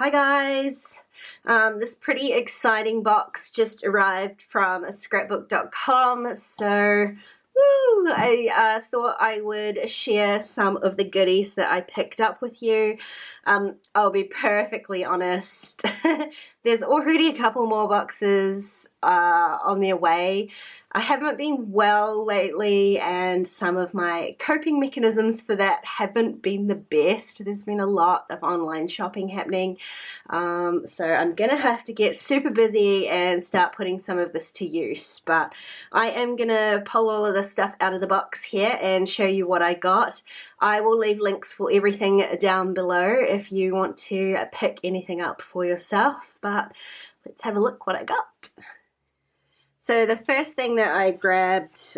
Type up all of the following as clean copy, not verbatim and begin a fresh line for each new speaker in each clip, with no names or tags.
Hi guys! This pretty exciting box just arrived from scrapbook.com, so I thought I would share some of the goodies that I picked up with you. I'll be perfectly honest, there's already a couple more boxes on their way. I haven't been well lately, and some of my coping mechanisms for that haven't been the best. There's been a lot of online shopping happening, so I'm gonna have to get super busy and start putting some of this to use. But I am gonna pull all of this stuff out of the box here and show you what I got. I will leave links for everything down below if you want to pick anything up for yourself, but let's have a look what I got. So the first thing that I grabbed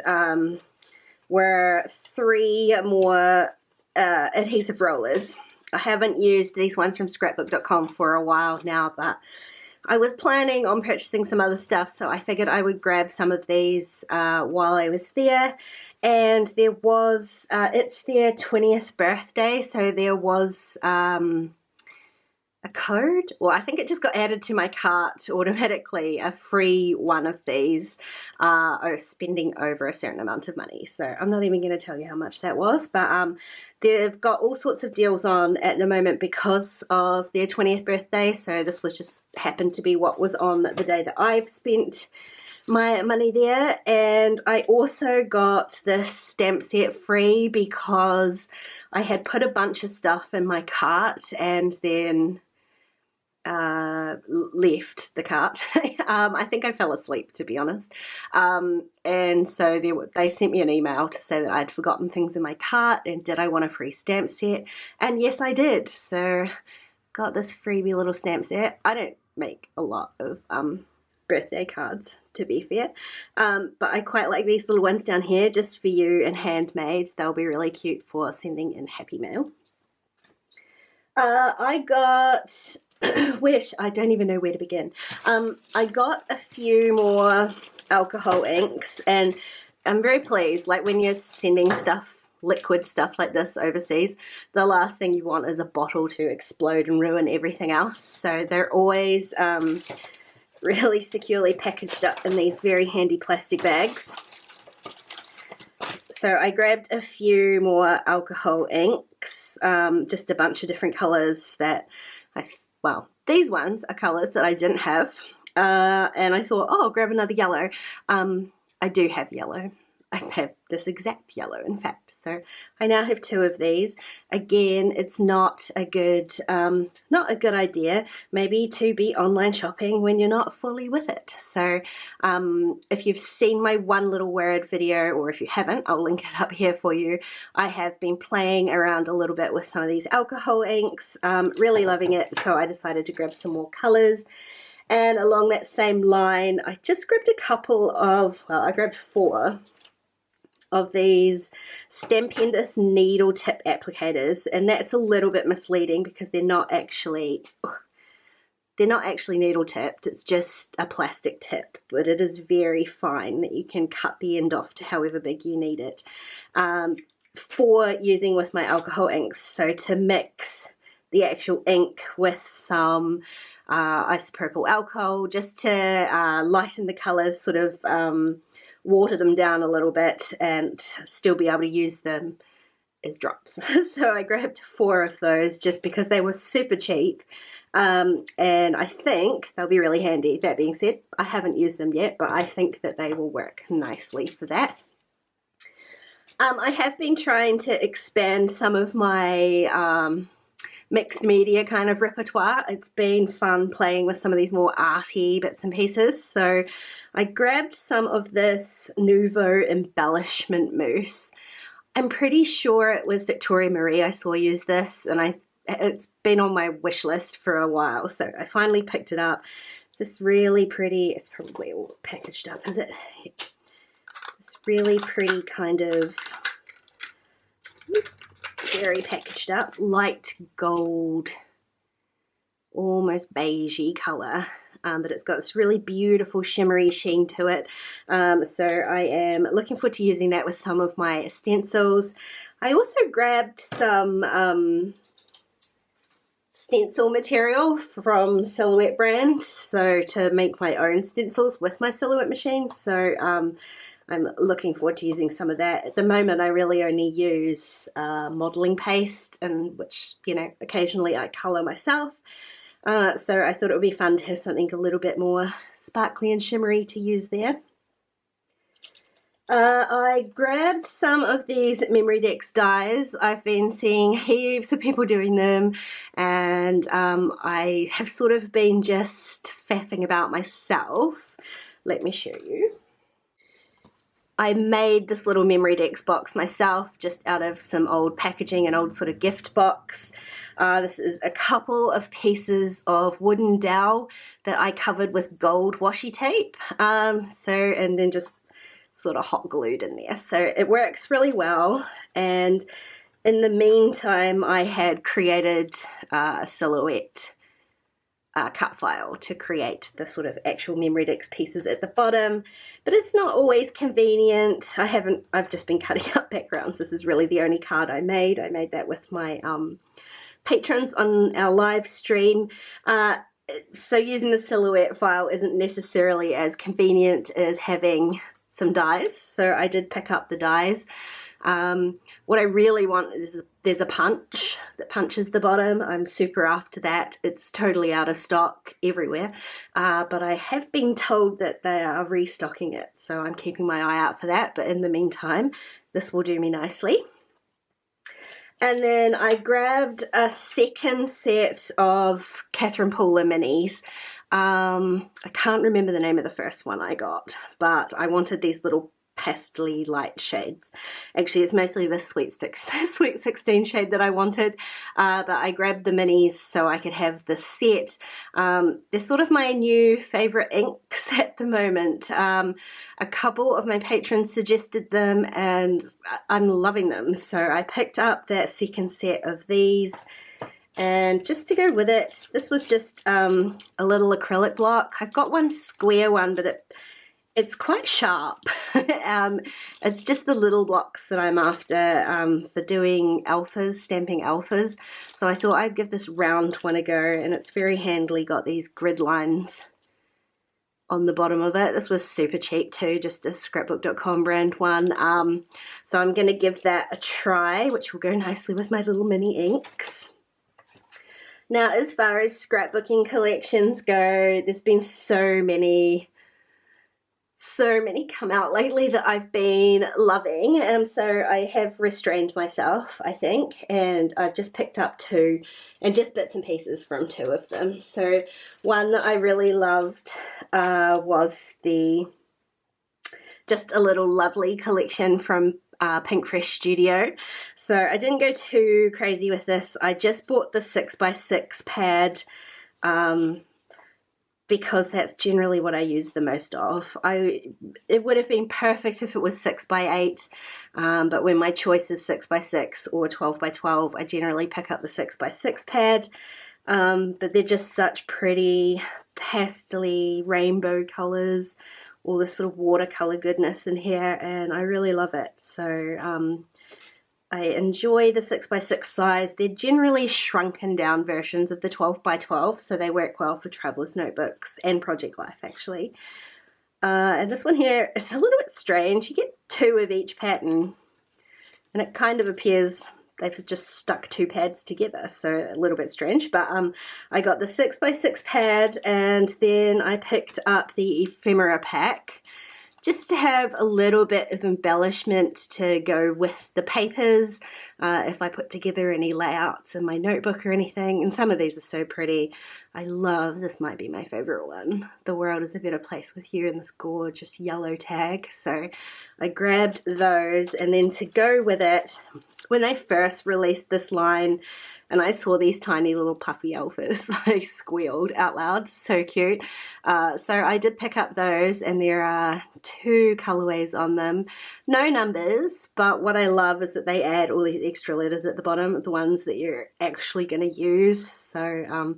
were 3 more adhesive rollers. I haven't used these ones from scrapbook.com for a while now, but I was planning on purchasing some other stuff, so I figured I would grab some of these while I was there. And there was, it's their 20th birthday, so there was a code, or I think it just got added to my cart automatically, a free one of these, spending over a certain amount of money. So I'm not even going to tell you how much that was, but they've got all sorts of deals on at the moment because of their 20th birthday. So this was just happened to be what was on the day that I've spent my money there. And I also got this stamp set free because I had put a bunch of stuff in my cart and then left the cart. I think I fell asleep, to be honest, and so they sent me an email to say that I'd forgotten things in my cart and did I want a free stamp set, and yes I did. So got this freebie little stamp set. I don't make a lot of birthday cards, to be fair, but I quite like these little ones down here just for you and handmade. They'll be really cute for sending in happy mail. I got I don't even know where to begin. I got a few more alcohol inks, and I'm very pleased. Like when you're sending stuff, liquid stuff like this overseas, the last thing you want is a bottle to explode and ruin everything else. So they're always really securely packaged up in these very handy plastic bags. So I grabbed a few more alcohol inks, just a bunch of different colours that well, these ones are colours that I didn't have, and I thought, oh, I'll grab another yellow. I do have yellow. I have this exact yellow, in fact. So I now have 2 of these. Again, it's not a good idea maybe to be online shopping when you're not fully with it. So if you've seen my one little word video, or if you haven't, I'll link it up here for you. I have been playing around a little bit with some of these alcohol inks, really loving it. So I decided to grab some more colors. And along that same line, I just grabbed a couple of, well, I grabbed 4 of these Stampendous needle tip applicators, and that's a little bit misleading because they're not actually needle tipped. It's just a plastic tip, but it is very fine that you can cut the end off to however big you need it, for using with my alcohol inks. So to mix the actual ink with some isopropyl alcohol, just to lighten the colors, sort of water them down a little bit and still be able to use them as drops. So I grabbed 4 of those just because they were super cheap, and I think they'll be really handy. That being said, I haven't used them yet, but I think that they will work nicely for that. I have been trying to expand some of my mixed media kind of repertoire. It's been fun playing with some of these more arty bits and pieces. So I grabbed some of this Nouveau embellishment mousse. I'm pretty sure it was Victoria Marie I saw use this, and it's been on my wish list for a while, so I finally picked it up. It's this really pretty, it's probably all packaged up, is it? It's really pretty kind of very packaged up, light gold, almost beigey colour, but it's got this really beautiful shimmery sheen to it. So I am looking forward to using that with some of my stencils. I also grabbed some stencil material from Silhouette brand, so to make my own stencils with my Silhouette machine. So I'm looking forward to using some of that. At the moment I really only use modeling paste, and which, you know, occasionally I color myself. So I thought it would be fun to have something a little bit more sparkly and shimmery to use there. I grabbed some of these Memorydex dies. I've been seeing heaps of people doing them, and I have sort of been just faffing about myself. Let me show you. I made this little Memorydex box myself just out of some old packaging, an old sort of gift box. This is a couple of pieces of wooden dowel that I covered with gold washi tape. And then just sort of hot glued in there. So it works really well. And in the meantime, I had created a Silhouette cut file to create the sort of actual Memorydex pieces at the bottom, but it's not always convenient. I've just been cutting up backgrounds. This is really the only card I made. I made that with my patrons on our live stream. So using the Silhouette file isn't necessarily as convenient as having some dies, so I did pick up the dies. What I really want is there's a punch that punches the bottom. I'm super after that. It's totally out of stock everywhere, but I have been told that they are restocking it, so I'm keeping my eye out for that. But in the meantime, this will do me nicely. And then I grabbed a second set of Catherine Pooler minis. I can't remember the name of the first one I got, but I wanted these little pastely light shades. Actually, it's mostly the Sweet 16 shade that I wanted, but I grabbed the minis so I could have the set. They're sort of my new favorite inks at the moment. A couple of my patrons suggested them and I'm loving them, so I picked up that second set of these. And just to go with it, this was just a little acrylic block. I've got one square one, but it's quite sharp. It's just the little blocks that I'm after for doing alphas, stamping alphas. So I thought I'd give this round one a go, and it's very handily got these grid lines on the bottom of it. This was super cheap too, just a Scrapbook.com brand one. So I'm going to give that a try, which will go nicely with my little mini inks. Now, as far as scrapbooking collections go, there's been so many come out lately that I've been loving, and so I have restrained myself, I think, and I've just picked up two, and just bits and pieces from two of them. So one that I really loved was just a little lovely collection from Pinkfresh Studio. So I didn't go too crazy with this. I just bought the 6x6 pad because that's generally what I use the most of. It would have been perfect if it was 6x8, but when my choice is 6x6 or 12x12, I generally pick up the 6x6 pad. But they're just such pretty pastel-y rainbow colors, all this sort of watercolor goodness in here, and I really love it. So I enjoy the 6x6 size. They're generally shrunken down versions of the 12x12, so they work well for traveler's notebooks and Project Life actually. And this one here is a little bit strange. You get two of each pattern, and it kind of appears they've just stuck two pads together, so a little bit strange. But I got the 6x6 pad, and then I picked up the ephemera pack just to have a little bit of embellishment to go with the papers if I put together any layouts in my notebook or anything. And some of these are so pretty. I love, this might be my favorite one, The World is a Better Place with You, in this gorgeous yellow tag. So I grabbed those, and then to go with it, when they first released this line and I saw these tiny little puffy alphas, I squealed out loud. So cute. So I did pick up those, and there are two colorways on them. No numbers, but what I love is that they add all these extra letters at the bottom, the ones that you're actually going to use. So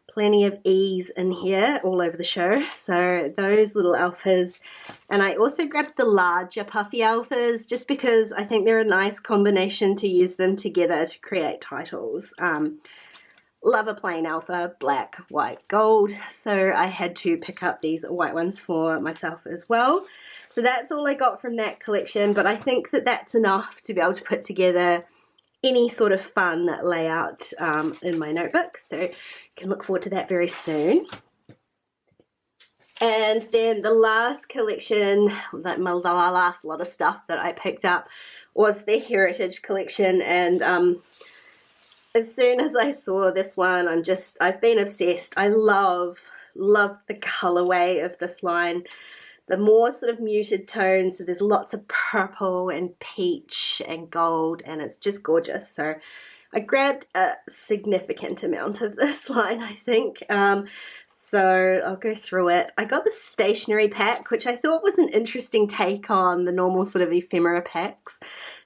plenty of E's in here all over the show. So those little alphas. And I also grabbed the larger puffy alphas just because I think they're a nice combination to use them together to create titles. love a plain alpha, black, white, gold, so I had to pick up these white ones for myself as well. So that's all I got from that collection, but I think that that's enough to be able to put together any sort of fun layout in my notebook, so you can look forward to that very soon. And then the last collection, the last lot of stuff that I picked up was the Heritage collection, and as soon as I saw this one, I've been obsessed. I love the colorway of this line. The more sort of muted tones, so there's lots of purple and peach and gold, and it's just gorgeous. So I grabbed a significant amount of this line, I think. So I'll go through it. I got the stationery pack, which I thought was an interesting take on the normal sort of ephemera packs.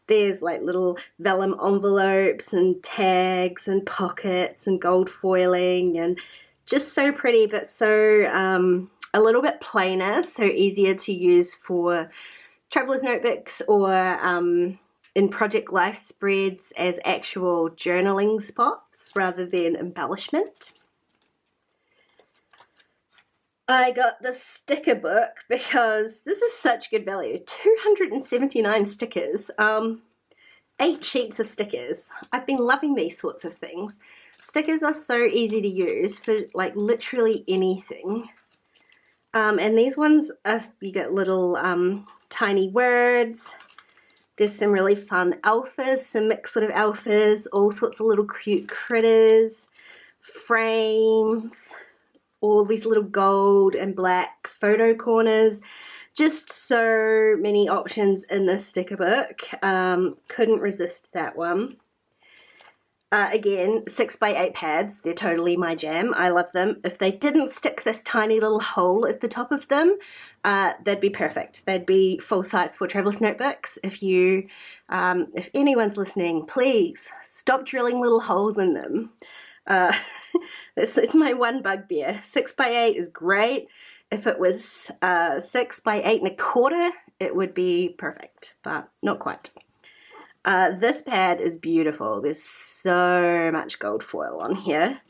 There's like little vellum envelopes and tags and pockets and gold foiling, and just so pretty, but so a little bit plainer, so easier to use for traveler's notebooks or in Project Life spreads as actual journaling spots rather than embellishment. I got the sticker book because this is such good value. 279 stickers, 8 sheets of stickers. I've been loving these sorts of things. Stickers are so easy to use for like literally anything. And these ones, you get little tiny words. There's some really fun alphas, some mixed sort of alphas, all sorts of little cute critters, frames, all these little gold and black photo corners. Just so many options in this sticker book. Couldn't resist that one. Again, 6x8 pads, they're totally my jam. I love them. If they didn't stick this tiny little hole at the top of them, they'd be perfect. They'd be full size for traveler's notebooks. If anyone's listening, please stop drilling little holes in them. It's my one bugbear. 6x8 is great. If it was 6x8 1/4, it would be perfect, but not quite. This pad is beautiful. There's so much gold foil on here.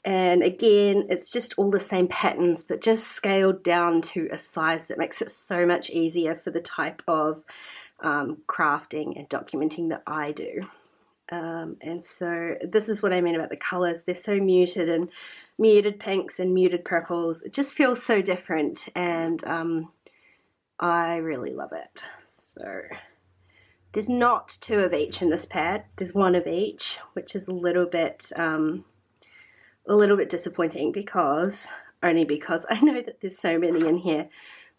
And again, it's just all the same patterns, but just scaled down to a size that makes it so much easier for the type of crafting and documenting that I do. And so this is what I mean about the colors. They're so muted, and muted pinks and muted purples. It just feels so different, and I really love it. So there's not 2 of each in this pad. There's 1 of each, which is a little bit disappointing because I know that there's so many in here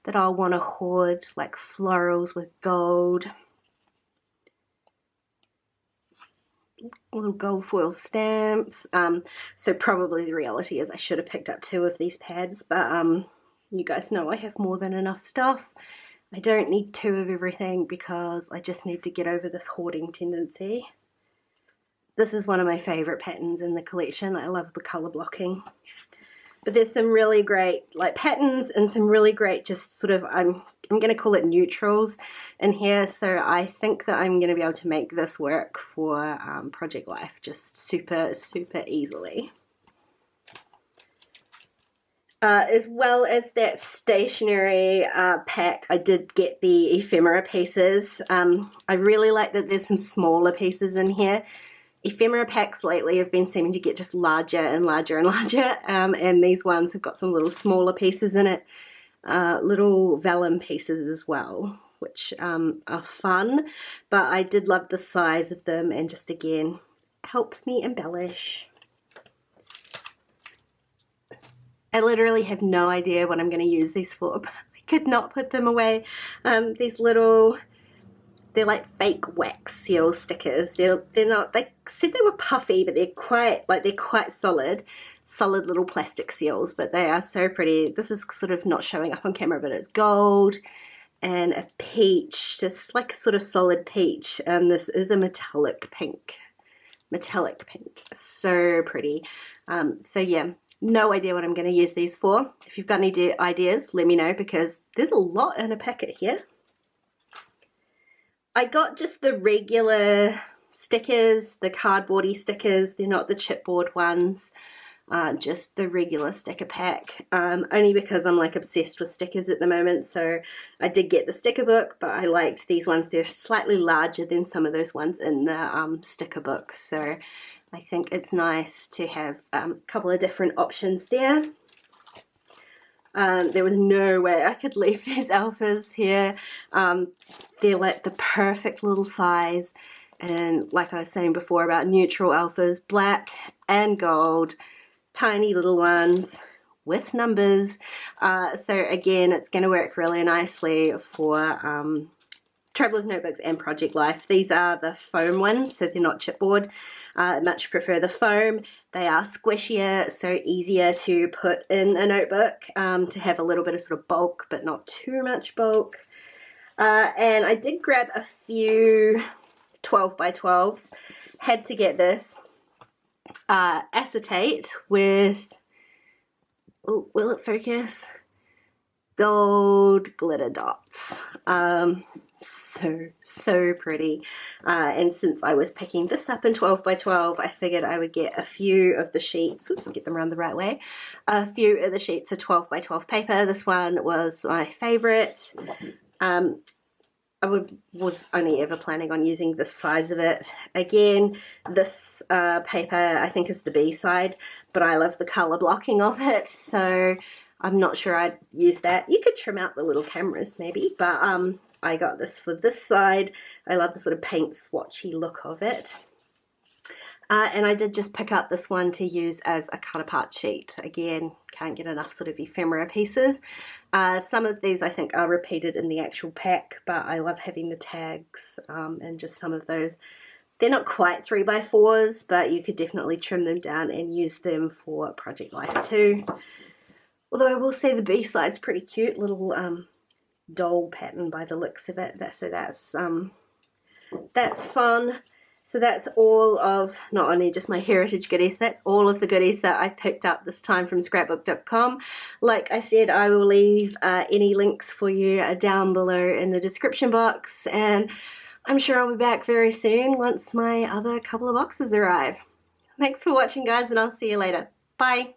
that I'll want to hoard, like florals with gold, little gold foil stamps. So probably the reality is I should have picked up 2 of these pads, but you guys know I have more than enough stuff. I don't need 2 of everything because I just need to get over this hoarding tendency. This is one of my favorite patterns in the collection. I love the color blocking. But there's some really great like patterns and some really great just sort of, I'm going to call it neutrals in here. So I think that I'm going to be able to make this work for Project Life just super, super easily. As well as that stationery pack, I did get the ephemera pieces. I really like that there's some smaller pieces in here. Ephemera packs lately have been seeming to get just larger and larger and larger, and these ones have got some little smaller pieces in it, little vellum pieces as well, which are fun, but I did love the size of them, and just again, helps me embellish. I literally have no idea what I'm going to use these for, but I could not put them away. These little, they're like fake wax seal stickers. They're not, they said they were puffy, but they're quite solid little plastic seals, but they are so pretty. This is sort of not showing up on camera, but it's gold and a peach, just like a sort of solid peach, and this is a metallic pink, so pretty. So yeah, no idea what I'm going to use these for. If you've got any ideas, let me know, because there's a lot in a packet here. I got just the regular stickers, the cardboardy stickers. They're not the chipboard ones, just the regular sticker pack, only because I'm like obsessed with stickers at the moment. So I did get the sticker book, but I liked these ones. They're slightly larger than some of those ones in the sticker book, so I think it's nice to have a couple of different options there. There was no way I could leave these alphas here. They're like the perfect little size, and like I was saying before about neutral alphas, black and gold, tiny little ones with numbers. So again, it's going to work really nicely for Traveler's Notebooks and Project Life. These are the foam ones, so they're not chipboard. I much prefer the foam. They are squishier, so easier to put in a notebook, to have a little bit of sort of bulk, but not too much bulk. And I did grab a few 12 by 12s. Had to get this acetate with, oh, will it focus? Gold glitter dots. So pretty. And since I was picking this up in 12 by 12, I figured I would get a few of the sheets, oops, get them around the right way, a few of the sheets of 12 by 12 paper. This one was my favorite. I was only ever planning on using this size of it. Again, this paper I think is the B side, but I love the color blocking of it, so I'm not sure I'd use that. You could trim out the little cameras maybe, but I got this for this side. I love the sort of paint swatchy look of it. And I did just pick up this one to use as a cut apart sheet. Again, can't get enough sort of ephemera pieces. Some of these I think are repeated in the actual pack, but I love having the tags and just some of those. They're not quite 3x4s, but you could definitely trim them down and use them for Project Life too. Although I will say the B side's pretty cute, little doll pattern by the looks of it. So that's fun. So that's all of, not only just my heritage goodies, that's all of the goodies that I picked up this time from scrapbook.com. Like I said, I will leave any links for you down below in the description box, and I'm sure I'll be back very soon once my other couple of boxes arrive. Thanks for watching, guys, and I'll see you later. Bye.